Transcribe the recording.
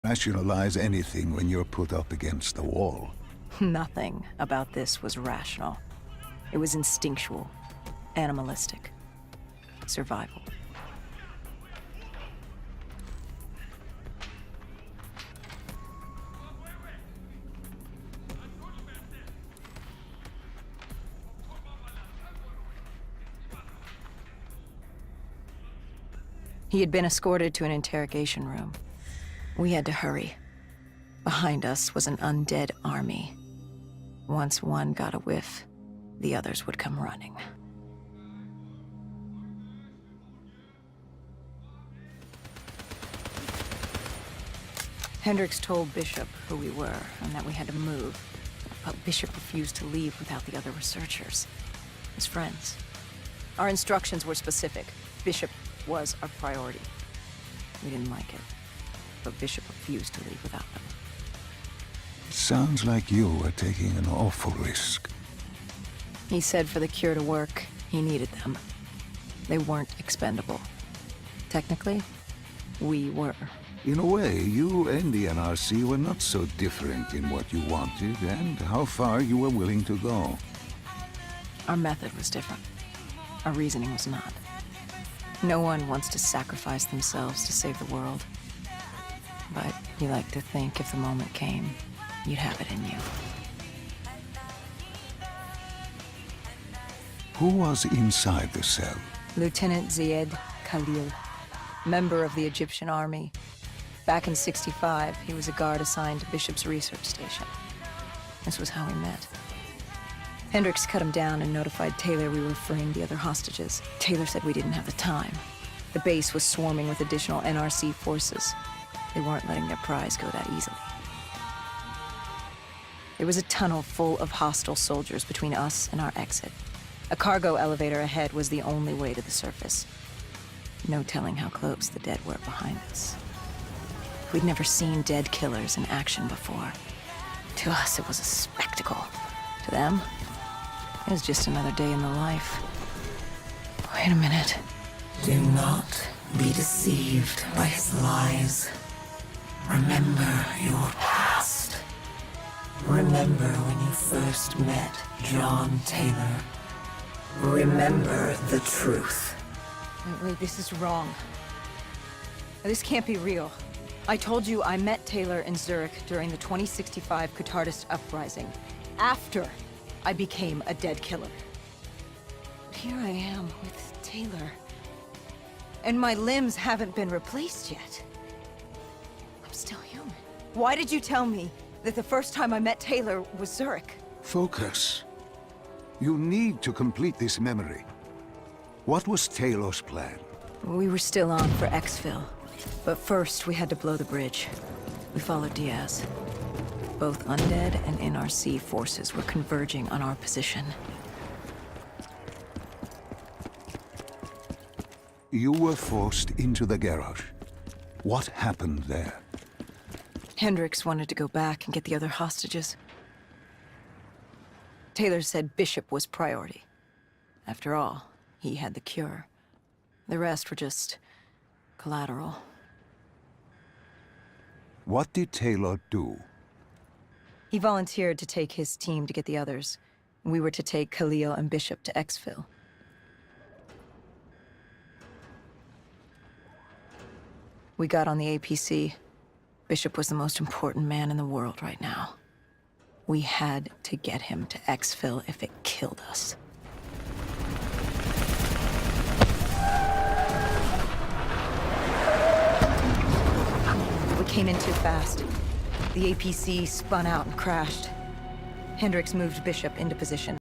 Rationalize anything when you're put up against the wall. Nothing about this was rational. It was instinctual, animalistic, survival. He had been escorted to an interrogation room. We had to hurry. Behind us was an undead army. Once one got a whiff, the others would come running. Hendricks told Bishop who we were and that we had to move, but Bishop refused to leave without the other researchers, his friends. Our instructions were specific. Bishop was our priority. We didn't like it, but Bishop refused to leave without them. It sounds like you were taking an awful risk. He said for the cure to work, he needed them. They weren't expendable. Technically, we were. In a way, you and the NRC were not so different in what you wanted and how far you were willing to go. Our method was different. Our reasoning was not. No one wants to sacrifice themselves to save the world. But you like to think if the moment came, you'd have it in you. Who was inside the cell? Lieutenant Ziyed Khalil, member of the Egyptian army. Back in '65, he was a guard assigned to Bishop's research station. This was how we met. Hendricks cut him down and notified Taylor we were freeing the other hostages. Taylor said we didn't have the time. The base was swarming with additional NRC forces. They weren't letting their prize go that easily. There was a tunnel full of hostile soldiers between us and our exit. A cargo elevator ahead was the only way to the surface. No telling how close the dead were behind us. We'd never seen dead killers in action before. To us, it was a spectacle. To them, it was just another day in the life. Wait a minute. Do not be deceived by his lies. Remember your past. Remember when you first met John Taylor. Remember the truth. Wait, this is wrong. This can't be real. I told you I met Taylor in Zurich during the 2065 Qatarist uprising, after I became a dead killer. But here I am with Taylor, and my limbs haven't been replaced yet. I'm still human. Why did you tell me that the first time I met Taylor was Zurich? Focus. You need to complete this memory. What was Taylor's plan? We were still on for exfil, but first we had to blow the bridge. We followed Diaz. Both undead and NRC forces were converging on our position. You were forced into the garage. What happened there? Hendricks wanted to go back and get the other hostages. Taylor said Bishop was priority. After all, he had the cure. The rest were just collateral. What did Taylor do? He volunteered to take his team to get the others. We were to take Khalil and Bishop to exfil. We got on the APC. Bishop was the most important man in the world right now. We had to get him to exfil if it killed us. We came in too fast. The APC spun out and crashed. Hendricks moved Bishop into position.